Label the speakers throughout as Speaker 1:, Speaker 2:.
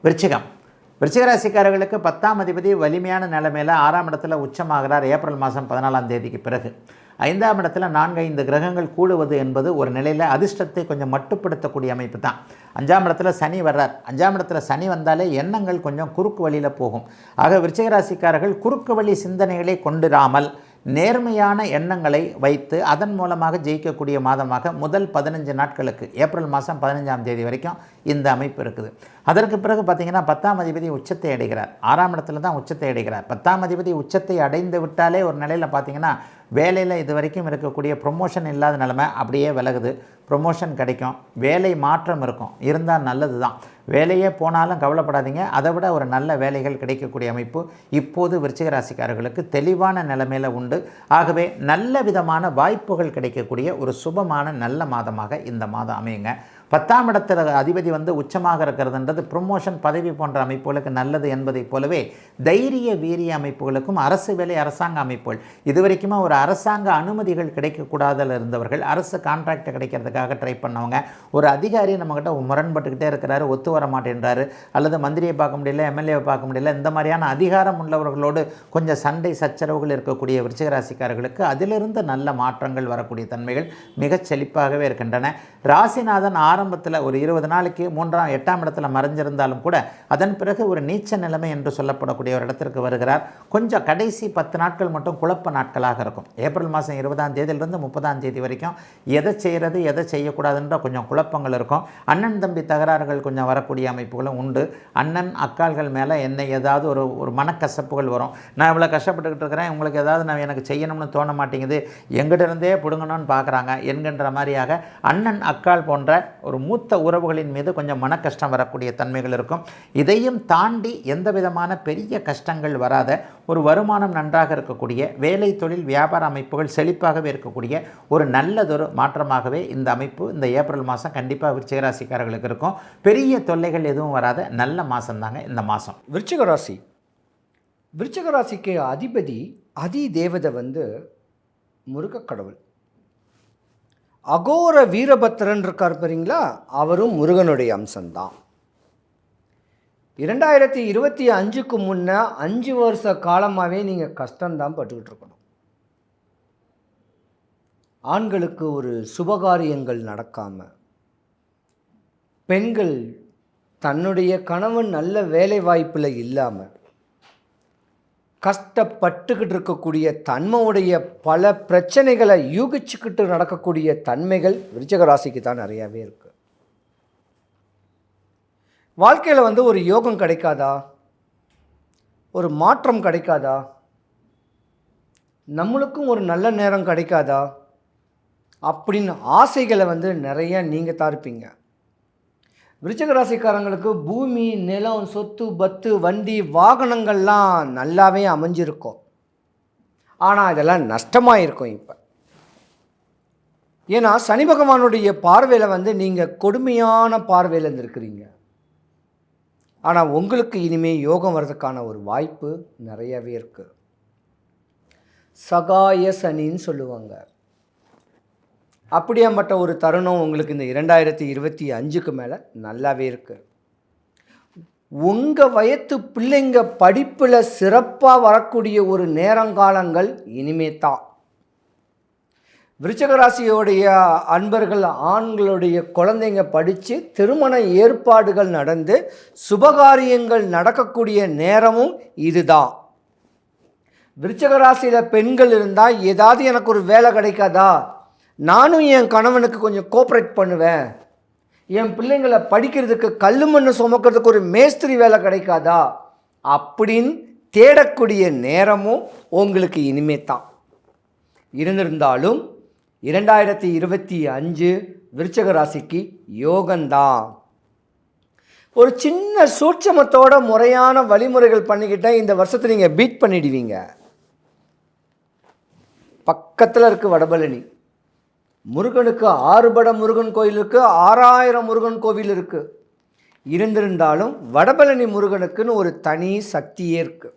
Speaker 1: விருச்சிகம். விருச்சிகராசிக்காரர்களுக்கு 10ஆம் அதிபதி வலிமையான நிலைமையில் 6ஆம் இடத்துல உச்சமாகிறார் ஏப்ரல் மாதம் 14ஆம் தேதிக்கு பிறகு. 5ஆம் இடத்துல 4-5 கிரகங்கள் கூடுவது என்பது ஒரு நிலையில் அதிர்ஷ்டத்தை கொஞ்சம் மட்டுப்படுத்தக்கூடிய அமைப்பு தான். 5ஆம் இடத்துல சனி வர்றார். 5ஆம் இடத்துல சனி வந்தாலே எண்ணங்கள் கொஞ்சம் குறுக்கு வழியில் போகும். ஆக விருச்சிகராசிக்காரர்கள் குறுக்கு வழி சிந்தனைகளை கொண்டிராமல் நேர்மையான எண்ணங்களை வைத்து அதன் மூலமாக ஜெயிக்கக்கூடிய மாதமாக முதல் 15 நாட்களுக்கு ஏப்ரல் மாதம் 15ஆம் தேதி வரைக்கும் இந்த அமைப்பு இருக்குது. அதற்கு பிறகு பார்த்திங்கன்னா 10ஆம் அதிபதி உச்சத்தை அடைகிறார். 6ஆம் இடத்துல தான் உச்சத்தை அடைகிறார். 10ஆம் அதிபதி உச்சத்தை அடைந்து விட்டாலே ஒரு நிலையில் பார்த்திங்கன்னா வேலையில் இது வரைக்கும் இருக்கக்கூடிய ப்ரொமோஷன் இல்லாத நிலைமை அப்படியே விலகுது. ப்ரொமோஷன் கிடைக்கும், வேலை மாற்றம் இருக்கும், இருந்தால் நல்லது தான். வேலையே போனாலும் கவலைப்படாதீங்க, அதை விட ஒரு நல்ல வேலைகள் கிடைக்கக்கூடிய அமைப்பு இப்போது விருச்சிக ராசிக்காரர்களுக்கு தெளிவான நிலைமையில் உண்டு. ஆகவே நல்ல விதமான வாய்ப்புகள் கிடைக்கக்கூடிய ஒரு சுபமான நல்ல மாதமாக இந்த மாதம் அமையுங்க. 10ஆம் இடத்துல அதிபதி உச்சமாக இருக்கிறதுன்றது ப்ரொமோஷன் பதவி போன்ற அமைப்புகளுக்கு நல்லது என்பதைப் போலவே தைரிய வீரிய அமைப்புகளுக்கும் அரசு வேலை அரசாங்க அமைப்புகள் இதுவரைக்குமே ஒரு அரசாங்க அனுமதிகள் கிடைக்கக்கூடாதில் இருந்தவர்கள், அரசு கான்ட்ராக்ட் கிடைக்கிறதுக்காக ட்ரை பண்ணவங்க, ஒரு அதிகாரி நம்மக்கிட்ட முரண்பட்டுக்கிட்டே இருக்கிறாரு, ஒத்து வர மாட்டேன்றாரு, அல்லது மந்திரியை பார்க்க முடியல, எம்எல்ஏவை பார்க்க முடியல, இந்த மாதிரியான அதிகாரம் உள்ளவர்களோடு கொஞ்சம் சண்டை சச்சரவுகள் இருக்கக்கூடிய விருச்சிகராசிக்காரர்களுக்கு அதிலிருந்து நல்ல மாற்றங்கள் வரக்கூடிய தன்மைகள் மிகச் செழிப்பாகவே இருக்கின்றன. ராசிநாதன் ஆரம்பத்தில் ஒரு 20 நாளைக்கு 8ஆம் இடத்துல மறைஞ்சிருந்தாலும் கூட அதன் பிறகு ஒரு நீச்ச நிலைமை என்று சொல்லப்படக்கூடிய ஒரு இடத்திற்கு வருகிறார். கொஞ்சம் கடைசி 10 நாட்கள் மட்டும் குழப்ப நாட்களாக இருக்கும். ஏப்ரல் மாதம் 20ஆம் தேதியிலிருந்து 30ஆம் தேதி வரைக்கும் எதை செய்கிறது எதை செய்யக்கூடாதுன்ற கொஞ்சம் குழப்பங்கள் இருக்கும். அண்ணன் தம்பி தகராறுகள் கொஞ்சம் வரக்கூடிய அமைப்புகளும் உண்டு. அண்ணன் அக்கால்கள் மேலே என்ன ஏதாவது ஒரு மனக்கசப்புகள் வரும். நான் இவ்வளோ கஷ்டப்பட்டுக்கிட்டு இருக்கிறேன், உங்களுக்கு ஏதாவது எனக்கு செய்யணும்னு தோண மாட்டேங்குது, எங்கிட்ட இருந்தே பிடுங்கணும்னு பார்க்குறாங்க என்கின்ற மாதிரியாக அண்ணன் அக்கால் போன்ற ஒரு மூத்த உறவுகளின் மீது கொஞ்சம் மன கஷ்டம் வரக்கூடிய தன்மைகள் இருக்கும். இதையும் தாண்டி எந்த விதமான பெரிய கஷ்டங்கள் வராத ஒரு வருமானம் நன்றாக இருக்கக்கூடிய வேலை தொழில் வியாபார அமைப்புகள் செழிப்பாகவே இருக்கக்கூடிய ஒரு நல்லதொரு மாற்றமாகவே இந்த அமைப்பு இந்த ஏப்ரல் மாதம் கண்டிப்பாக விருச்சிகராசிக்காரர்களுக்கு இருக்கும். பெரிய தொல்லைகள் எதுவும் வராத நல்ல மாதம் தாங்க இந்த மாதம்.
Speaker 2: விருச்சிகராசிக்கு அதிபதி அதி தேவதை முருகக்கடவுள். அகோர வீரபத்திரன் இருக்கார் பாருங்களா, அவரும் முருகனுடைய அம்சம்தான். 2025க்கு முன்ன 5 வருஷ காலமாகவே நீங்கள் கஷ்டம்தான் பட்டுக்கிட்டு இருக்கணும். ஆண்களுக்கு ஒரு சுபகாரியங்கள் நடக்காமல், பெண்கள் தன்னுடைய கணவன் நல்ல வேலை வாய்ப்பில் இல்லாமல் கஷ்டப்பட்டுக்கிட்டு இருக்கக்கூடிய தன்மையுடைய பல பிரச்சனைகளை யூகிச்சுக்கிட்டு நடக்கக்கூடிய தன்மைகள் விருச்சிக ராசிக்கு தான் நிறையாவே இருக்குது. வாழ்க்கையில் ஒரு யோகம் கிடைக்காதா, ஒரு மாற்றம் கிடைக்காதா, நம்மளுக்கும் ஒரு நல்ல நேரம் கிடைக்காதா அப்படின்னு ஆசைகளை நிறைய நீங்கள் தான் இருப்பீங்க. விருச்சிக ராசிக்காரங்களுக்கு பூமி, நிலம், சொத்து, பத்து, வண்டி, வாகனங்கள்லாம் நல்லாவே அமைஞ்சிருக்கும். ஆனால் இதெல்லாம் நஷ்டமாக இருக்கும் இப்போ. ஏன்னா சனி பகவானுடைய பார்வையில் நீங்கள் கொடுமையான பார்வையில் இருந்திருக்கிறீங்க. ஆனால் உங்களுக்கு இனிமேல் யோகம் வர்றதுக்கான ஒரு வாய்ப்பு நிறையவே இருக்குது. சகாய சனின்னு சொல்லுவாங்க. அப்படியாப்பட்ட ஒரு தருணம் உங்களுக்கு இந்த 2025க்கு மேலே நல்லாவே இருக்குது. உங்கள் வயத்து பிள்ளைங்க படிப்பில் சிறப்பாக வரக்கூடிய ஒரு நேரங்காலங்கள் இனிமே தான். விருச்சிக ராசியோடைய அன்பர்கள், ஆண்களுடைய குழந்தைங்க படித்து திருமண ஏற்பாடுகள் நடந்து சுபகாரியங்கள் நடக்கக்கூடிய நேரமும் இதுதான். விருச்சிக ராசியில் பெண்கள் இருந்தால் ஏதாவது எனக்கு ஒரு வேலை கிடைக்காதா, நானும் என் கணவனுக்கு கொஞ்சம் கோஆப்ரேட் பண்ணுவேன், என் பிள்ளைங்களை படிக்கிறதுக்கு கல் மண்ணு சுமக்கிறதுக்கு ஒரு மேஸ்திரி வேலை கிடைக்காதா அப்படின்னு தேடக்கூடிய நேரமும் உங்களுக்கு இனிமே தான். இருந்திருந்தாலும் 2025 விருச்சிக ராசிக்கு யோகந்தான். ஒரு சின்ன சூட்சமத்தோட முறையான வழிமுறைகள் பண்ணிக்கிட்டால் இந்த வருஷத்தை நீங்கள் பீட் பண்ணிடுவீங்க. பக்கத்தில் இருக்குது வடபழனி. முருகனுக்கு 6 பட முருகன் கோயில் இருக்குது, 6000 முருகன் கோவில் இருக்குது. இருந்திருந்தாலும் வடபழனி முருகனுக்குன்னு ஒரு தனி சக்தியே இருக்குது.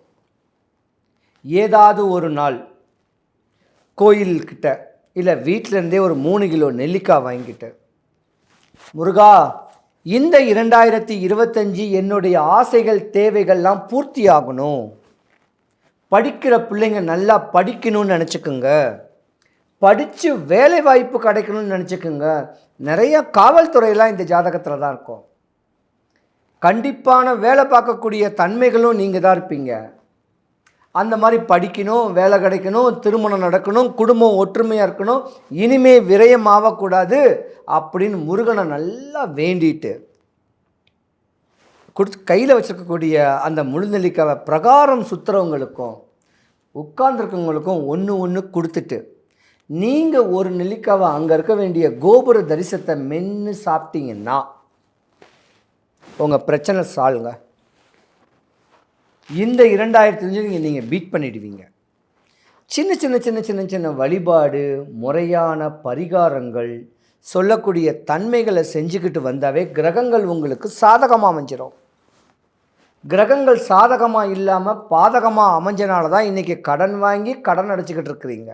Speaker 2: ஏதாவது ஒரு நாள் கோயில்கிட்ட இல்லை வீட்டிலேருந்தே ஒரு 3 கிலோ நெல்லிக்காய் வாங்கிட்டு, முருகா இந்த 2025 என்னுடைய ஆசைகள் தேவைகள்லாம் பூர்த்தி ஆகணும். படிக்கிற பிள்ளைங்க நல்லா படிக்கணும்னு நினச்சிக்கோங்க. படித்து வேலை வாய்ப்பு கிடைக்கணும்னு நினச்சிக்கோங்க. நிறைய காவல்துறையெல்லாம் இந்த ஜாதகத்தில் தான் இருக்கும். கண்டிப்பான வேலை பார்க்கக்கூடிய தன்மைகளும் நீங்கள் தான் இருப்பீங்க. அந்த மாதிரி படிக்கணும், வேலை கிடைக்கணும், திருமணம் நடக்கணும், குடும்பம் ஒற்றுமையாக இருக்கணும், இனிமே விரயம் ஆகக்கூடாது அப்படின்னு முருகனை நல்லா வேண்டிட்டு கையில் வச்சுருக்கக்கூடிய அந்த முழுநெல்லிக்காவை பிரகாரம் சுற்றுறவங்களுக்கும் உட்கார்ந்துருக்கவங்களுக்கும் ஒன்று கொடுத்துட்டு நீங்கள் ஒரு நெல்லிக்காவை அங்கே இருக்க வேண்டிய கோபுர தரிசனத்தை மென்று சாப்பிட்டீங்கன்னா உங்கள் பிரச்சனை சால்வுங்க. இந்த 2025 நீங்கள் பீட் பண்ணிடுவீங்க. சின்ன சின்ன சின்ன சின்ன சின்ன வழிபாடு, முறையான பரிகாரங்கள், சொல்லக்கூடிய தன்மைகளை செஞ்சுக்கிட்டு வந்தாவே கிரகங்கள் உங்களுக்கு சாதகமாக அமைஞ்சிடும். கிரகங்கள் சாதகமாக இல்லாமல் பாதகமாக அமைஞ்சனால தான் இன்றைக்கி கடன் வாங்கி கடன் அடைச்சிக்கிட்டு இருக்கிறீங்க.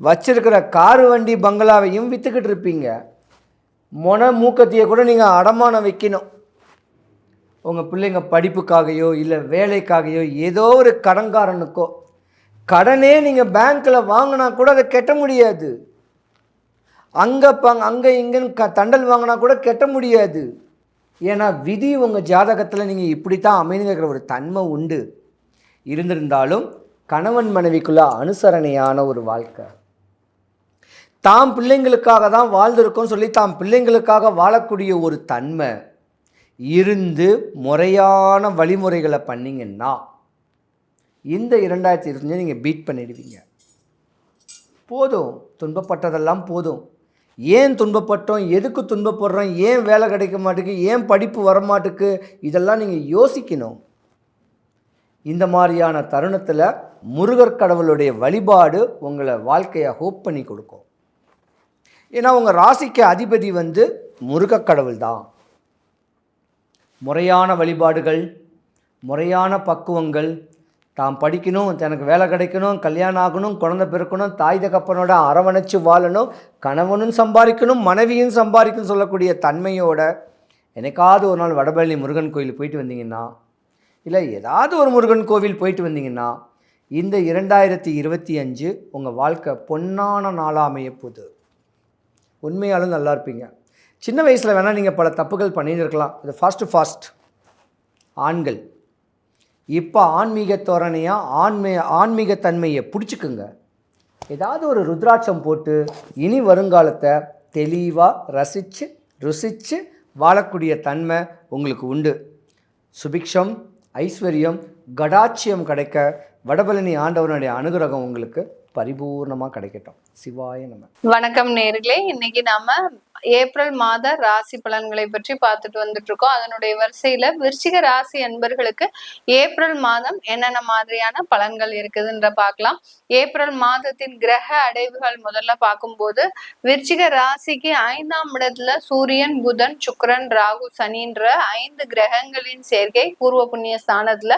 Speaker 2: வச்சிருக்கிற காரு வண்டி பங்களாவையும் விற்றுக்கிட்டு இருப்பீங்க. மூக்கத்தியை கூட நீங்கள் அடமானம் வைக்கணும். உங்கள் பிள்ளைங்க படிப்புக்காகையோ இல்லை வேலைக்காகையோ ஏதோ ஒரு கடன்காரனுக்கோ கடனே நீங்கள் பேங்க்கில் வாங்கினா கூட அதை கட்ட முடியாது. அங்கே இங்கேன்னு தண்டல் வாங்கினா கூட கட்ட முடியாது. ஏன்னா விதி உங்கள் ஜாதகத்தில் நீங்கள் இப்படி தான் அமைந்துங்கிற ஒரு தன்மை உண்டு. இருந்திருந்தாலும் கணவன் மனைவிக்குள்ள அனுசரணையான ஒரு வாழ்க்கை, தாம் பிள்ளைங்களுக்காக தான் வாழ்ந்திருக்கோம் சொல்லி தாம் பிள்ளைங்களுக்காக வாழக்கூடிய ஒரு தன்மை இருந்து முறையான வழிமுறைகளை பண்ணிங்கன்னா இந்த 2025 நீங்கள் பீட் பண்ணிடுவீங்க. போதும், துன்பப்பட்டதெல்லாம் போதும். ஏன் துன்பப்பட்டோம், எதுக்கு துன்பப்படுறோம், ஏன் வேலை கிடைக்க மாட்டேங்குது, ஏன் படிப்பு வரமாட்டுக்கு, இதெல்லாம் நீங்கள் யோசிக்கணும். இந்த மாதிரியான தருணத்தில் முருகர் கடவுளுடைய வழிபாடு உங்களை வாழ்க்கையை ஹோப் பண்ணி கொடுக்கும். ஏன்னா உங்கள் ராசிக்கு அதிபதி முருகக் கடவுள் தான். முறையான வழிபாடுகள், முறையான பக்குவங்கள், தாம் படிக்கணும், தனக்கு வேலை கிடைக்கணும், கல்யாணம் ஆகணும், குழந்தை பிறக்கணும், தாய் தகப்பனோட அரவணைச்சு வாழணும், கணவனும் சம்பாதிக்கணும், மனைவியும் சம்பாதிக்கணும் சொல்லக்கூடிய தன்மையோட என்னைக்காவது ஒரு நாள் வடபழனி முருகன் கோயில் போயிட்டு வந்தீங்கன்னா, இல்லை ஏதாவது ஒரு முருகன் கோவில் போயிட்டு வந்தீங்கன்னா இந்த 2025 உங்கள் வாழ்க்கை பொன்னான நாளாக அமைய போகுது. உண்மையாலும் நல்லா இருப்பீங்க. சின்ன வயசில் வேணால் நீங்கள் பல தப்புகள் பண்ணியிருக்கலாம். இது ஃபாஸ்ட் ஆண்கள் இப்போ ஆன்மீக தோரணையாக ஆன்மீகத்தன்மையை பிடிச்சிக்குங்க. ஏதாவது ஒரு ருத்ராட்சம் போட்டு இனி வருங்காலத்தை தெளிவாக ருசித்து வாழக்கூடிய தன்மை உங்களுக்கு உண்டு. சுபிக்ஷம், ஐஸ்வர்யம், கடாட்சியம் கிடைக்க வடபழனி ஆண்டவனுடைய அனுகிரகம் உங்களுக்கு பரிபூர்ணமாக கிடைக்கட்டும். சிவாய நம.
Speaker 3: வணக்கம் நேர்களே, இன்னைக்கு நாம ஏப்ரல் மாத ராசி பலன்களை பற்றி பார்த்துட்டு வந்துட்டு இருக்கோம். அதனுடைய வரிசையில விருச்சிக ராசி அன்பர்களுக்கு ஏப்ரல் மாதம் என்னென்ன மாதிரியான பலன்கள் இருக்குதுன்ற பார்க்கலாம். ஏப்ரல் மாதத்தின் கிரக அடைவுகள் முதல்ல பார்க்கும்போது விருச்சிக ராசிக்கு 5ஆம் இடத்துல சூரியன், புதன், சுக்கிரன், ராகு, சனின்ற 5 கிரகங்களின் சேர்க்கை பூர்வ புண்ணிய ஸ்தானத்துல.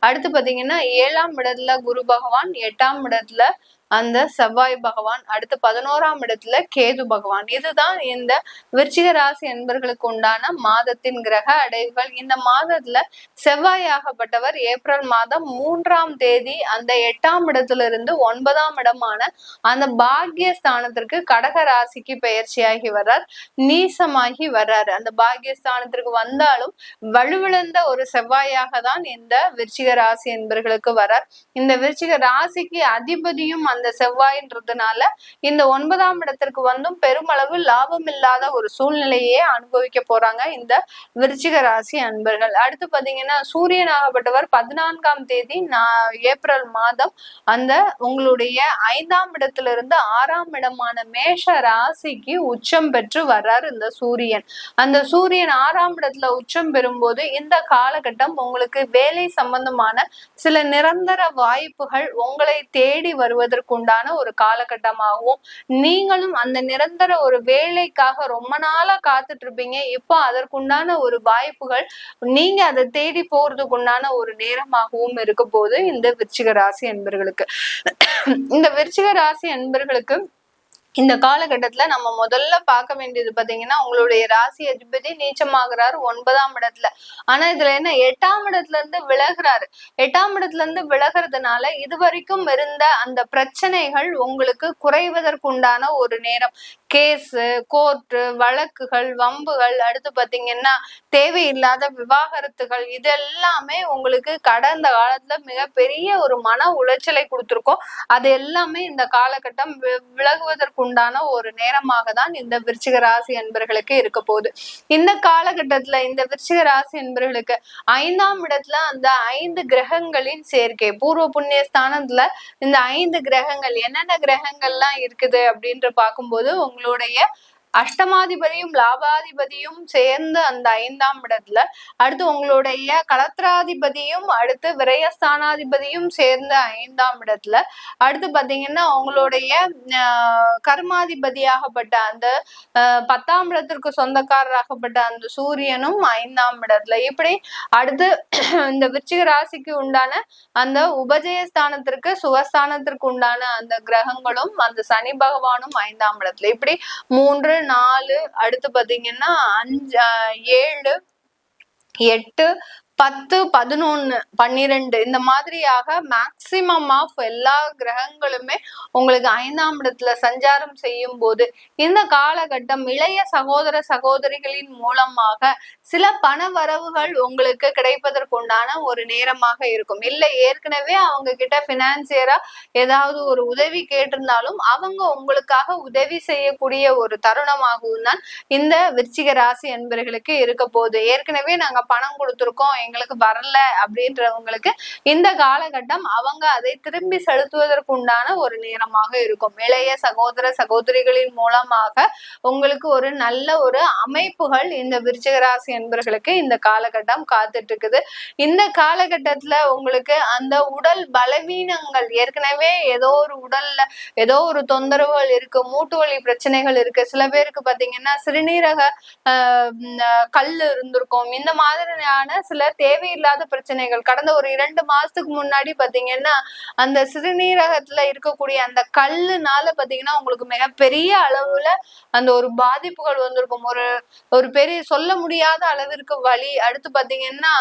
Speaker 3: அடுத்து பாத்தீங்கன்னா 7ஆம் இடத்துல குரு பகவான், 8ஆம் இடத்துல அந்த செவ்வாய் பகவான், அடுத்து 11ஆம் இடத்துல கேது பகவான். இதுதான் இந்த விருச்சிக ராசி என்பர்களுக்கு உண்டான மாதத்தின் கிரக அடைவுகள். இந்த மாதத்துல செவ்வாயாகப்பட்டவர் ஏப்ரல் மாதம் 3ஆம் தேதி அந்த 8ஆம் இடத்துல இருந்து 9ஆம் இடமான அந்த பாக்கிய ஸ்தானத்திற்கு கடக ராசிக்கு பெயர்ச்சியாகி வர்றார், நீசமாகி வர்றாரு. அந்த பாக்கிய ஸ்தானத்திற்கு வந்தாலும் வலுவிழந்த ஒரு செவ்வாயாக தான் இந்த விருச்சிக ராசி என்பர்களுக்கு வர்றார். இந்த விருச்சிக ராசிக்கு அதிபதியும் அந்த செவ்வாயின்றதுனால இந்த 9ஆம் இடத்திற்கு வந்தும் பெருமளவு லாபம் இல்லாத ஒரு சூழ்நிலையே அனுபவிக்க போறாங்க இந்த விருச்சிக ராசி அன்பர்கள். அடுத்து பாத்தீங்கன்னா சூரியன் ஆகப்பட்டவர் 14ஆம் தேதி ஏப்ரல் மாதம் அந்த உங்களுடைய 5ஆம் இடத்திலிருந்து 6ஆம் இடமான மேஷ ராசிக்கு உச்சம் பெற்று வர்றாரு இந்த சூரியன். அந்த சூரியன் 6ஆம் இடத்துல உச்சம் பெறும்போது இந்த காலகட்டம் உங்களுக்கு வேலை சம்பந்தமான சில நிரந்தர வாய்ப்புகள் உங்களை தேடி வருவதற்கு உண்டான ஒரு காலகட்டமாகவும், நீங்களும் அந்த நிரந்தர ஒரு வேலைக்காக ரொம்ப நாளா காத்துட்டு இருப்பீங்க. இப்போ அதற்குண்டான ஒரு வாய்ப்புகள் நீங்க அதை தேடி போறதுக்கு உண்டான ஒரு நேரமாகவும் இருக்க போது இந்த விருச்சிக ராசி என்பர்களுக்கு. இந்த விருச்சிக ராசி என்பர்களுக்கு இந்த காலகட்டத்துல நம்ம முதல்ல பார்க்க வேண்டியது பாத்தீங்கன்னா, உங்களுடைய ராசி அதிபதி நீச்சமாகிறாரு 9ஆம் இடத்துல. ஆனா இதுல என்ன 8ஆம் இடத்துல இருந்து விலகுறாரு. 8ஆம் இடத்துல இருந்து விலகுறதுனால இதுவரைக்கும் இருந்த அந்த பிரச்சனைகள் உங்களுக்கு குறைவதற்குண்டான ஒரு நேரம். கேஸு, கோர்ட்டு, வழக்குகள், வம்புகள், அடுத்து பாத்தீங்கன்னா தேவையில்லாத விவாகரத்துகள், இதெல்லாமே உங்களுக்கு கடந்த காலத்துல மிகப்பெரிய ஒரு மன உளைச்சலை கொடுத்திருக்கோம். அது எல்லாமே இந்த காலகட்டம் விலகுவதற்குண்டான ஒரு நேரமாக தான் இந்த விருச்சிக ராசி என்பர்களுக்கு இருக்க போகுது. இந்த காலகட்டத்துல இந்த விருச்சிக ராசி என்பர்களுக்கு 5ஆம் இடத்துல அந்த 5 கிரகங்களின் சேர்க்கை, பூர்வ புண்ணிய ஸ்தானத்துல இந்த 5 கிரகங்கள் என்னென்ன கிரகங்கள்லாம் இருக்குது அப்படின்ற பார்க்கும்போது உங்களுடைய அஷ்டமாதிபதியும் லாபாதிபதியும் சேர்ந்து அந்த 5ஆம் இடத்துல, அடுத்து உங்களுடைய களத்திராதிபதியும் அடுத்து விரயஸ்தானாதிபதியும் சேர்ந்து 5ஆம் இடத்துல, அடுத்து பாத்தீங்கன்னா உங்களுடைய கர்மாதிபதியாகப்பட்ட அந்த 10ஆம் இடத்திற்கு சொந்தக்காரராகப்பட்ட அந்த சூரியனும் 5ஆம் இடத்துல, இப்படி அடுத்து இந்த விருச்சிக ராசிக்கு உண்டான அந்த உபஜயஸ்தானத்திற்கு சுகஸ்தானத்திற்கு உண்டான அந்த கிரகங்களும் அந்த சனி பகவானும் 5ஆம் இடத்துல, இப்படி 3, 4, அடுத்து பாத்தீங்கன்னா 5, 7, 8, 10, 11, 12 இந்த மாதிரியாக மேக்சிமம் ஆஃப் எல்லா கிரகங்களுமே உங்களுக்கு 5ஆம் இடத்துல சஞ்சாரம் செய்யும் போது இந்த காலகட்டம் இளைய சகோதர சகோதரிகளின் மூலமாக சில பண வரவுகள் உங்களுக்கு கிடைப்பதற்குண்டான ஒரு நேரமாக இருக்கும். இல்லை ஏற்கனவே அவங்க கிட்ட பினான்சியரா ஏதாவது ஒரு உதவி கேட்டிருந்தாலும் அவங்க உங்களுக்காக உதவி செய்யக்கூடிய ஒரு தருணமாகவும் தான் இந்த விருச்சிக ராசி என்பவர்களுக்கு இருக்க போகுது. ஏற்கனவே நாங்க பணம் கொடுத்துருக்கோம், எங்களுக்கு வரல அப்படின்றவங்களுக்கு இந்த காலகட்டம் அவங்க அதை திரும்பி செலுத்துவதற்கு உண்டான ஒரு நேரமாக இருக்கும். இளைய சகோதர சகோதரிகளின் மூலமாக உங்களுக்கு ஒரு நல்ல ஒரு அமைப்புகள் இந்த விருச்சிக ராசி என்பவர்களுக்கு இந்த காலகட்டம் காத்துட்டு இருக்குது. இந்த காலகட்டத்துல உங்களுக்கு அந்த உடல் பலவீனங்கள், ஏற்கனவே ஏதோ ஒரு உடல்ல ஏதோ ஒரு தொந்தரவுகள் இருக்கு, மூட்டு வலி பிரச்சனைகள் இருக்கு, சில பேருக்கு பாத்தீங்கன்னா சிறுநீரக கல் இருந்திருக்கும், இந்த மாதிரியான சில தேவையில்லாத பிரச்சனைகள் கடந்த ஒரு 2 மாசத்துக்கு முன்னாடி பாத்தீங்கன்னா அந்த சிறுநீரகத்துல இருக்கக்கூடிய அந்த கல்லுனால பாத்தீங்கன்னா உங்களுக்கு மிகப்பெரிய அளவுல அந்த ஒரு பாதிப்புகள் வந்திருக்கும். ஒரு பெரிய சொல்ல முடியாத அளவிற்கு வலி, அடுத்து பாத்தீங்கன்னா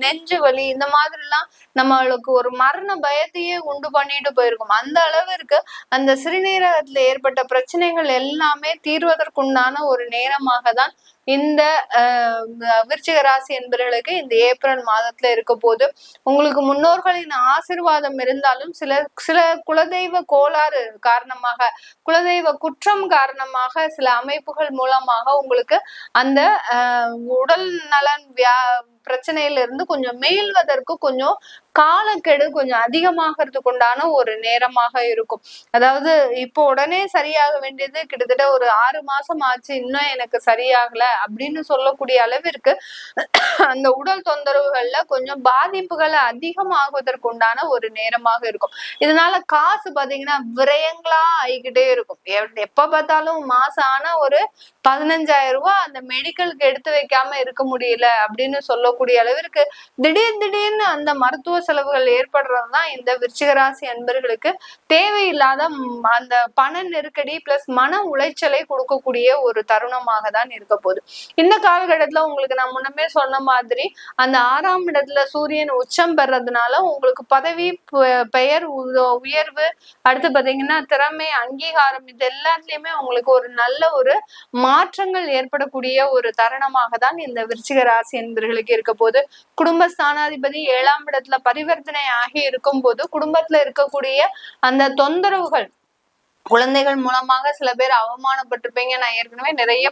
Speaker 3: நெஞ்சு வலி, இந்த மாதிரி எல்லாம் நம்மளுக்கு ஒரு மரண பயத்தையே உண்டு பண்ணிட்டு போயிருக்கும். அந்த அளவிற்கு அந்த சிறுநீரகத்துல ஏற்பட்ட பிரச்சனைகள் எல்லாமே தீர்வதற்குண்டான ஒரு நேரமாக தான் இந்த விருச்சிக ராசி என்பவர்களுக்கு இந்த ஏப்ரல் மாதத்துல இருக்க போது. உங்களுக்கு முன்னோர்களின் ஆசீர்வாதம் இருந்தாலும் சில குலதெய்வ கோளாறு காரணமாக, குலதெய்வ குற்றம் காரணமாக சில அமைப்புகள் மூலமாக உங்களுக்கு அந்த உடல் நலன் பிரச்சனையில இருந்து கொஞ்சம் மீள்வதற்கு கொஞ்சம் காலக்கெடு கொஞ்சம் அதிகமாகிறதுக்கு உண்டான ஒரு நேரமாக இருக்கும். அதாவது இப்போ உடனே சரியாக வேண்டியது கிட்டத்தட்ட ஒரு 6 மாசம் ஆச்சு, இன்னும் எனக்கு சரியாகல அப்படின்னு சொல்லக்கூடிய அளவிற்கு அந்த உடல் தொந்தரவுகள்ல கொஞ்சம் பாதிப்புகள் அதிகமாகுவதற்கு உண்டான ஒரு நேரமாக இருக்கும். இதனால காசு பாத்தீங்கன்னா விரயங்களா ஆகிக்கிட்டே இருக்கும். எப்ப பார்த்தாலும் மாசம் ஆனா ஒரு 15,000 ரூபாய் அந்த மெடிக்கலுக்கு எடுத்து வைக்காம இருக்க முடியல அப்படின்னு சொல்லக்கூடிய அளவிற்கு திடீர்னு அந்த மருத்துவ செலவுகள் ஏற்படுறதுதான் இந்த விருச்சிக ராசி அன்பர்களுக்கு தேவையில்லாத அந்த பண நெருக்கடி பிளஸ் மன உளைச்சலை கொடுக்கக்கூடிய ஒரு தருணமாக தான் இருக்க போகுது. இந்த காலகட்டத்துல உங்களுக்கு நான் முன்னமே சொன்ன மாதிரி அந்த 6ஆம் இடத்துல சூரியன் உச்சம் பெறதுனால உங்களுக்கு பதவி பெயர் உயர்வு, அடுத்து பாத்தீங்கன்னா திறமை அங்கீகாரம், இது எல்லாத்துலயுமே உங்களுக்கு ஒரு நல்ல ஒரு மாற்றங்கள் ஏற்படக்கூடிய ஒரு தருணமாக தான் இந்த விருச்சிக ராசி என்பவர்களுக்கு இருக்க போது. குடும்பஸ்தானாதிபதி 7ஆம் இடத்துல பரிவர்த்தனை ஆகி இருக்கும் போது குடும்பத்துல இருக்கக்கூடிய அந்த தொந்தரவுகள், குழந்தைகள் மூலமாக சில பேர் அவமானப்பட்டிருப்பீங்க. நான் ஏற்கனவே நிறைய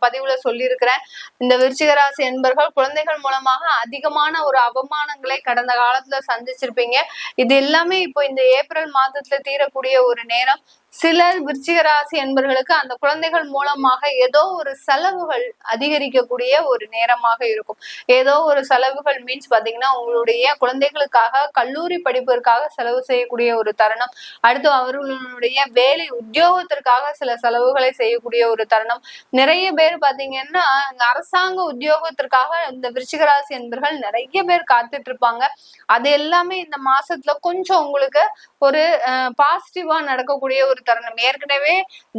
Speaker 3: பதிவுல சொல்லியிருக்கிறேன். இந்த விருச்சிக ராசி என்பர்கள் குழந்தைகள் மூலமாக அதிகமான ஒரு அவமானங்களை கடந்த காலத்துல சந்திச்சிருப்பீங்க. இது எல்லாமே இப்போ இந்த ஏப்ரல் மாதத்துல தீரக்கூடிய ஒரு நேரம். சில விருச்சிக ராசி என்பர்களுக்கு அந்த குழந்தைகள் மூலமாக ஏதோ ஒரு செலவுகள் அதிகரிக்கக்கூடிய ஒரு நேரமாக இருக்கும். ஏதோ ஒரு செலவுகள் மீன்ஸ் பாத்தீங்கன்னா உங்களுடைய குழந்தைகளுக்காக கல்லூரி படிப்பிற்காக செலவு செய்யக்கூடிய ஒரு தருணம், அடுத்து அவர்களுடைய வேலை உத்தியோகத்திற்காக சில செலவுகளை செய்யக்கூடிய ஒரு தருணம். நிறைய பேர் பாத்தீங்கன்னா அரசாங்க உத்தியோகத்திற்காக இந்த விருச்சிக ராசி என்பர்கள் நிறைய பேர் காத்துட்டு இருப்பாங்க. அது எல்லாமே இந்த மாசத்துல கொஞ்சம் உங்களுக்கு ஒரு பாசிட்டிவா நடக்கக்கூடிய ஒரு தருணம். ஏற்கனவே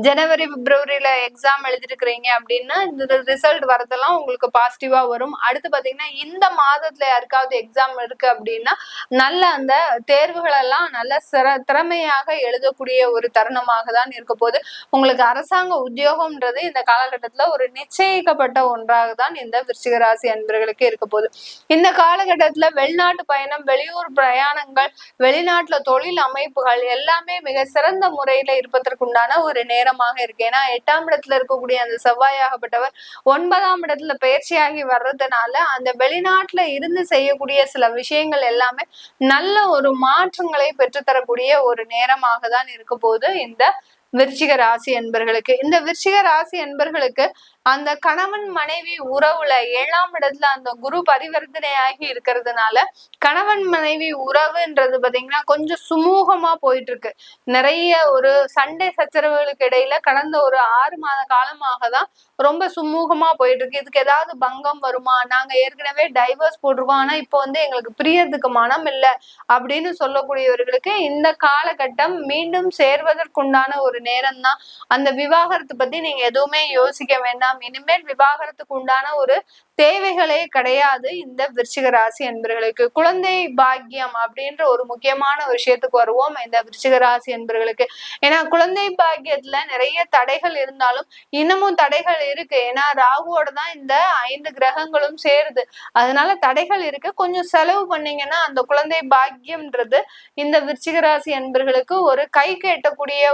Speaker 3: ஜனவரி பிப்ரவரியில எக்ஸாம் எழுதிருக்கிறீங்க அப்படின்னா இந்த ரிசல்ட் வரதெல்லாம் உங்களுக்கு பாசிட்டிவா வரும். அடுத்து பாத்தீங்கன்னா இந்த மாதத்துல யாருக்காவது எக்ஸாம் இருக்கு அப்படின்னா நல்ல அந்த தேர்வுகள் எல்லாம் நல்ல திறமையாக எழுதக்கூடிய ஒரு தருணமாக தான் இருக்க போது. உங்களுக்கு அரசாங்க உத்தியோகம்ன்றது இந்த காலகட்டத்துல ஒரு நிச்சயிக்கப்பட்ட ஒன்றாக தான் இந்த விருச்சிக ராசி அன்பர்களுக்கு இருக்க போகுது. இந்த காலகட்டத்துல வெளிநாட்டு பயணம், வெளியூர் பிரயாணங்கள், வெளிநாட்டுல தொழில் அமைப்புகள் எல்லாமே மிக சிறந்த முறையில இருப்பதற்குண்டான ஒரு நேரமாக இருக்கு. ஏன்னா 8ஆம் இடத்துல இருக்கக்கூடிய அந்த செவ்வாயாகப்பட்டவர் 9ஆம் இடத்துல பயிற்சியாகி வர்றதுனால அந்த வெளிநாட்டுல இருந்து செய்யக்கூடிய சில விஷயங்கள் எல்லாமே நல்ல ஒரு மாற்றங்களை பெற்றுத்தரக்கூடிய ஒரு நேரமாக தான் இருக்க போது இந்த விருச்சிக ராசி என்பர்களுக்கு. இந்த விருச்சிக ராசி என்பர்களுக்கு அந்த கணவன் மனைவி உறவுல 7ஆம் இடத்துல அந்த குரு பரிவர்த்தனையாகி இருக்கிறதுனால கணவன் மனைவி உறவுன்றது பாத்தீங்கன்னா கொஞ்சம் சுமூகமா போயிட்டு இருக்கு. நிறைய ஒரு சண்டை சச்சரவுகளுக்கு இடையில கடந்த ஒரு 6 மாத காலமாக தான் ரொம்ப சுமூகமா போயிட்டு இருக்கு. இதுக்கு ஏதாவது பங்கம் வருமா, நாங்க ஏற்கனவே டைவர்ஸ் போட்டிருக்கோம் ஆனா இப்போ எங்களுக்கு பிரியறதுக்கு மனம் இல்லை அப்படின்னு சொல்லக்கூடியவர்களுக்கு இந்த காலகட்டம் மீண்டும் சேர்வதற்குண்டான ஒரு நேரம் தான். அந்த விவாகரத்து பத்தி நீங்க எதுவுமே யோசிக்க வேண்டாம். இனிமேல் விவாகரத்துக்கு உண்டான ஒரு தேவைகளே கிடையாது இந்த விருச்சிக ராசி என்பர்களுக்கு. குழந்தை பாக்கியம் அப்படின்ற ஒரு முக்கியமான விஷயத்துக்கு வருவோம் இந்த விருச்சிக ராசி என்பர்களுக்கு. ஏன்னா குழந்தை பாக்கியத்துல நிறைய தடைகள் இருந்தாலும் இன்னமும் தடைகள் இருக்கு. ஏன்னா ராகுவோட தான் இந்த 5 கிரகங்களும் சேருது. அதனால தடைகள் இருக்கு. கொஞ்சம் செலவு பண்ணீங்கன்னா அந்த குழந்தை பாக்கியம்ன்றது இந்த விருச்சிக ராசி என்பர்களுக்கு ஒரு கை கேட்டக்கூடிய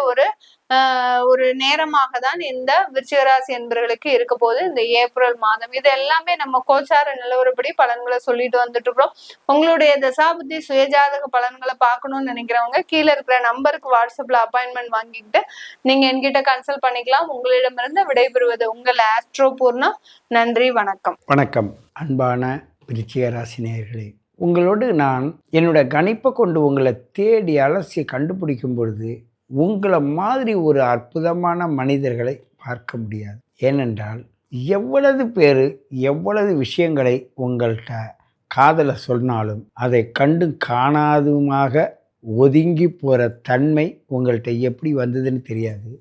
Speaker 3: ஒரு நேரமாக தான் இந்த விருச்சிக ராசி என்பர்களுக்கு இருக்க போது இந்த ஏப்ரல் மாதம். இது எல்லாமே நம்ம கோச்சார நிலவரப்படி பலன்களை சொல்லிட்டு வந்துட்டு இருக்கிறோம். உங்களுடைய தசாபுத்தி சுயஜாதக பலன்களை பார்க்கணும்னு நினைக்கிறவங்க கீழே இருக்கிற நம்பருக்கு வாட்ஸ்அப்ல அப்பாயின்மெண்ட் வாங்கிக்கிட்டு நீங்க என்கிட்ட கன்சல்ட் பண்ணிக்கலாம். உங்களிடமிருந்து விடைபெறுவது உங்கள் ஆஸ்ட்ரோ பூர்ணா. நன்றி, வணக்கம்.
Speaker 4: வணக்கம் அன்பான விருச்சிக ராசி நேயர்களே, உங்களோடு நான் என்னோட கணிப்பை கொண்டு உங்களை தேடி அலசி கண்டுபிடிக்கும் பொழுது உங்களை மாதிரி ஒரு அற்புதமான மனிதர்களை பார்க்க முடியாது. ஏனென்றால் எவ்வளவு பேர் எவ்வளவு விஷயங்களை உங்கள்கிட்ட காதலை சொன்னாலும் அதை கண்டு காணாதுமாக ஒதுங்கி போகிற தன்மை உங்கள்கிட்ட எப்படி வந்ததுன்னு தெரியாது.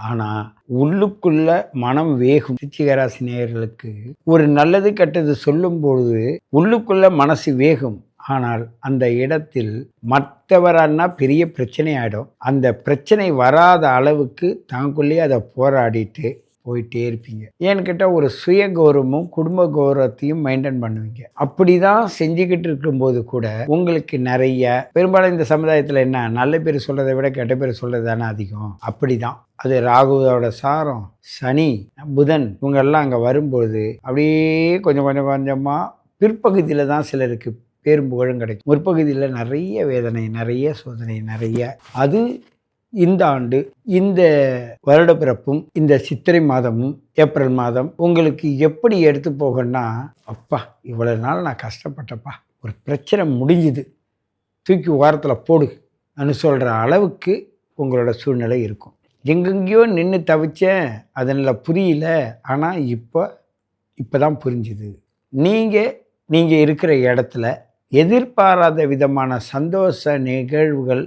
Speaker 4: ஆனால் உள்ளுக்குள்ள மனம் வேகும். விருச்சிக ராசி நேயர்களுக்கு ஒரு நல்லது கெட்டது சொல்லும் பொழுது உள்ளுக்குள்ள மனசு வேகும். ஆனால் அந்த இடத்தில் மற்றவரானா பெரிய பிரச்சனை ஆகிடும். அந்த பிரச்சனை வராத அளவுக்கு தாங்குள்ளேயே அதை போராடிட்டு போயிட்டே இருப்பீங்க. ஏன்னு கேட்டால் ஒரு சுய கௌரவமும் குடும்ப கௌரவத்தையும் மெயின்டைன் பண்ணுவீங்க. அப்படி தான் செஞ்சுக்கிட்டு இருக்கும்போது கூட உங்களுக்கு நிறைய பெரும்பாலும் இந்த சமுதாயத்தில் என்ன நல்ல பேர் சொல்கிறத விட கெட்ட பேர் சொல்கிறது தானே அதிகம். அப்படி தான் அது ராகுவோட சாரம், சனி, புதன் இவங்கெல்லாம் அங்கே வரும்பொழுது அப்படியே கொஞ்சம் கொஞ்சமாக பிற்பகுதியில் தான் சிலருக்கு பேரும் புகழும் கிடைக்கும். முற்பகுதியில் நிறைய வேதனை, நிறைய சோதனை, நிறைய. அது இந்த ஆண்டு இந்த வருட பிறப்பும் இந்த சித்திரை மாதமும் ஏப்ரல் மாதம் உங்களுக்கு எப்படி எடுத்து போகணும்னா, அப்பா இவ்வளோ நாள் நான் கஷ்டப்பட்டப்பா, ஒரு பிரச்சனை முடிஞ்சுது, தூக்கி ஓரத்தில் போடு அப்படின்னு சொல்கிற அளவுக்கு உங்களோட சூழ்நிலை இருக்கும். எங்கெங்கேயோ நின்று தவிச்சேன், அதனால் புரியல, ஆனால் இப்போ தான் புரிஞ்சுது. நீங்கள் இருக்கிற இடத்துல எதிர்பாராத விதமான சந்தோஷ நிகழ்வுகள்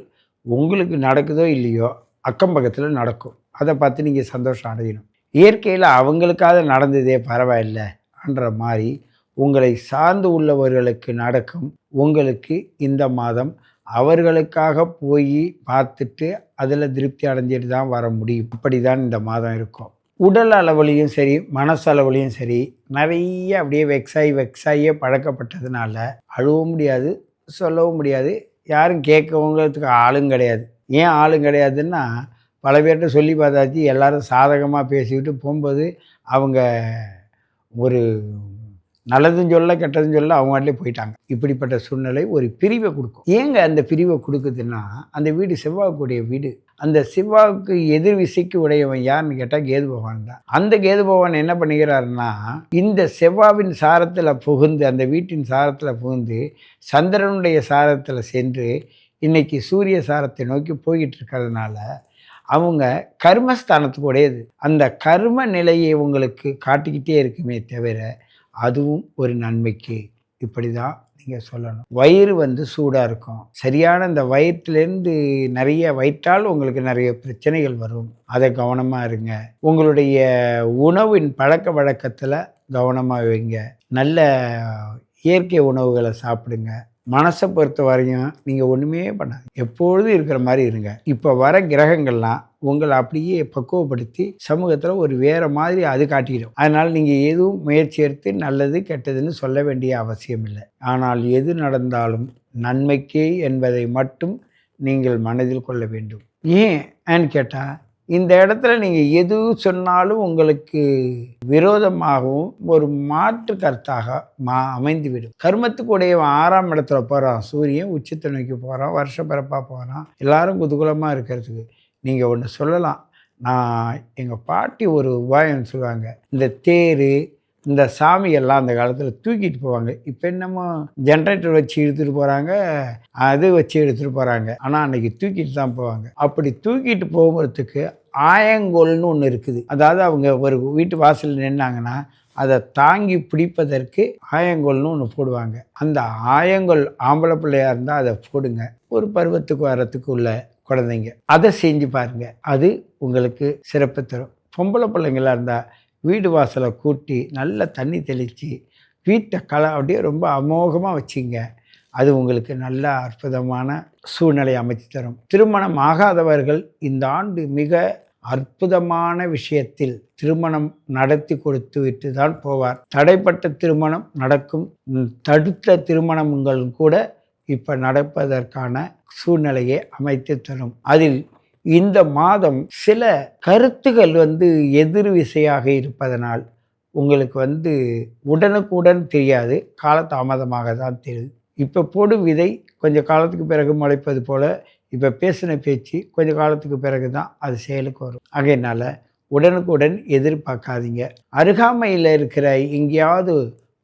Speaker 4: உங்களுக்கு நடக்குதோ இல்லையோ அக்கம் பக்கத்தில் நடக்கும். அதை பார்த்து நீங்கள் சந்தோஷம் அடையணும். இயற்கையில் அவங்களுக்காக நடந்ததே பரவாயில்லைன்ற மாதிரி உங்களை சார்ந்து உள்ளவர்களுக்கு நடக்கும். உங்களுக்கு இந்த மாதம் அவர்களுக்காக போய் பார்த்துட்டு அதில் திருப்தி அடைஞ்சிட்டு தான் வர முடியும். அப்படி தான் இந்த மாதம் இருக்கும். உடல் அளவுலையும் சரி மனசளவுலையும் சரி நிறைய அப்படியே வெக்ஸாகியே பழக்கப்பட்டதுனால அழுவும் முடியாது, சொல்லவும் முடியாது, யாரும் கேட்கவங்கிறதுக்கு ஆளும் கிடையாது. ஏன் ஆளும் கிடையாதுன்னா பல பேர்கிட்ட சொல்லி பார்த்தாச்சு, எல்லாரும் சாதகமாக பேசிக்கிட்டு போகும்போது அவங்க ஒரு நல்லதும் சொல்ல கெட்டதும் சொல்ல அவங்க வாட்டிலே போயிட்டாங்க. இப்படிப்பட்ட சூழ்நிலை ஒரு பிரிவை கொடுக்கும். ஏங்க அந்த பிரிவை கொடுக்குதுன்னா, அந்த வீடு செவ்வாய்க்குடைய வீடு. அந்த செவ்வாய்க்கு எதிர் விசைக்கு உடையவன் யாருன்னு கேட்டால் கேது பகவான் தான். அந்த கேது பகவான் என்ன பண்ணுகிறாருன்னா, இந்த செவ்வாவின் சாரத்தில் புகுந்து, அந்த வீட்டின் சாரத்தில் புகுந்து சந்திரனுடைய சாரத்தில் சென்று இன்னைக்கு சூரிய சாரத்தை நோக்கி போய்கிட்டு இருக்கிறதுனால அவங்க கர்மஸ்தானத்துக்கு உடையது. அந்த கர்ம நிலையை உங்களுக்கு காட்டிக்கிட்டே இருக்குமே தவிர அதுவும் ஒரு நன்மைக்கு இப்படி தான் நீங்கள் சொல்லணும். வயிறு வந்து சூடாக இருக்கும். சரியான இந்த வயிற்றுலேருந்து வயிற்றால் உங்களுக்கு நிறைய பிரச்சனைகள் வரும். அதை கவனமாக இருங்க. உங்களுடைய உணவின் பழக்க வழக்கத்தில் கவனமாக வைங்க. நல்ல இயற்கை உணவுகளை சாப்பிடுங்க. மனசை பொறுத்த வரையும் நீங்கள் ஒன்றுமே பண்ணாது, எப்பொழுதும் இருக்கிற மாதிரி இருங்க. இப்போ வர கிரகங்கள்லாம் உங்களை அப்படியே பக்குவப்படுத்தி சமூகத்தில் ஒரு வேறு மாதிரி அது காட்டிடும். அதனால் நீங்கள் எதுவும் முயற்சி எடுத்து நல்லது கெட்டதுன்னு சொல்ல வேண்டிய அவசியம் இல்லை. ஆனால் எது நடந்தாலும் நன்மைக்கே என்பதை மட்டும் நீங்கள் மனதில் கொள்ள வேண்டும். ஏன்னு கேட்டால், இந்த இடத்துல நீங்கள் எது சொன்னாலும் உங்களுக்கு விரோதமாகவும் ஒரு மாற்று கருத்தாக அமைந்துவிடும். கர்மத்துக்குடைய 6ஆம் இடத்துல போகிறான் சூரியன், உச்சத்தை நோக்கி போகிறான், வருஷ பிறப்பாக போகிறான். எல்லாரும் குதூகலமாக இருக்கிறதுக்கு நீங்கள் ஒன்று சொல்லலாம். நான் எங்கள் பாட்டி ஒரு உபாயம் சொல்லுவாங்க. இந்த தேர் இந்த சாமியெல்லாம் அந்த காலத்தில் தூக்கிட்டு போவாங்க. இப்போ என்னமோ ஜென்ரேட்டர் வச்சு எடுத்துகிட்டு போகிறாங்க, அது வச்சு எடுத்துகிட்டு போகிறாங்க. ஆனால் அன்றைக்கி தூக்கிட்டு தான் போவாங்க. அப்படி தூக்கிட்டு போகிறதுக்கு ஆயங்கோல்னு ஒன்று இருக்குது. அதாவது அவங்க ஒரு வீட்டு வாசலில் நின்னாங்கன்னா அதை தாங்கி பிடிப்பதற்கு ஆயங்கோல்னு ஒன்று போடுவாங்க. அந்த ஆயங்கோல் ஆம்பளை பிள்ளையாக இருந்தால் அதை போடுங்க. ஒரு பருவத்துக்கு வரத்துக்கு உள்ள குழந்தைங்க அதை செஞ்சு பாருங்கள், அது உங்களுக்கு சிறப்பு தரும். பொம்பளை பிள்ளைங்களாக இருந்தால் வீடு வாசலை கூட்டி நல்ல தண்ணி தெளித்து வீட்டை அப்படியே ரொம்ப அமோகமாக வச்சிங்க. அது உங்களுக்கு நல்ல அற்புதமான சூழ்நிலை அமைச்சு தரும். திருமணம் ஆகாதவர்கள் இந்த ஆண்டு மிக அற்புதமான விஷயத்தில் திருமணம் நடத்தி கொடுத்து விட்டு தான் போவார். தடைப்பட்ட திருமணம் நடக்கும். தடுத்த திருமணங்களும் கூட இப்போ நடப்பதற்கான சூழ்நிலையை அமைத்து தரும். அதில் இந்த மாதம் சில கருத்துகள் எதிர் விசையாக இருப்பதனால் உங்களுக்கு உடனுக்குடன் தெரியாது, காலதாமதமாக தான் தெரியுது. இப்போ போடும் விதை கொஞ்சம் காலத்துக்கு பிறகு முளைப்பது போல் இப்போ பேசின பேச்சு கொஞ்சம் காலத்துக்கு பிறகு தான் அது செயலுக்கு வரும். ஆகையினால் உடனுக்குடன் எதிர்பார்க்காதீங்க. அருகாமையில் இருக்கிற எங்கேயாவது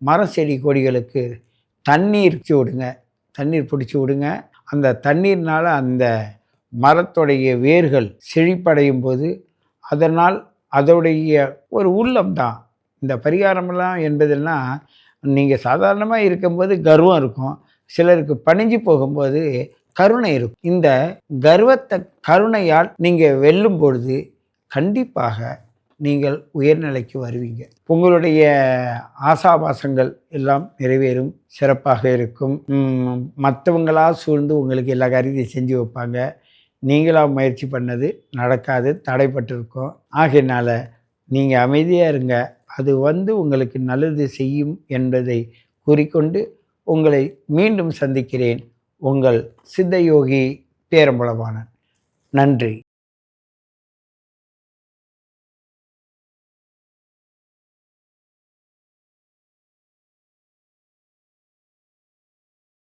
Speaker 4: மரம் செடி கொடிகளுக்கு தண்ணீர் பிடிச்சி விடுங்க. அந்த தண்ணீர்னால் அந்த மரத்துடைய வேர்கள் செழிப்படையும் போது அதனால் அதோடைய ஒரு உள்ளம்தான் இந்த பரிகாரமெல்லாம் என்பதெல்லாம். நீங்கள் சாதாரணமாக இருக்கும்போது கர்வம் இருக்கும், சிலருக்கு பணிஞ்சு போகும்போது கருணை இருக்கும். இந்த கர்வத்தை கருணையால் நீங்கள் வெல்லும் பொழுது கண்டிப்பாக நீங்கள் உயர்நிலைக்கு வருவீங்க. உங்களுடைய ஆசாபாசங்கள் எல்லாம் நிறைவேறும், சிறப்பாக இருக்கும். மற்றவங்களாக சூழ்ந்து உங்களுக்கு எல்லா காரியத்தையும் செஞ்சு வைப்பாங்க. நீங்களாக முயற்சி பண்ணது நடக்காது, தடைப்பட்டிருக்கும். ஆகையினால் நீங்கள் அமைதியாக இருங்க, அது உங்களுக்கு நல்லது செய்யும் என்பதை கூறிக்கொண்டு உங்களை மீண்டும் சந்திக்கிறேன். உங்கள் சித்தயோகி பேரம்பலவாணன். நன்றி.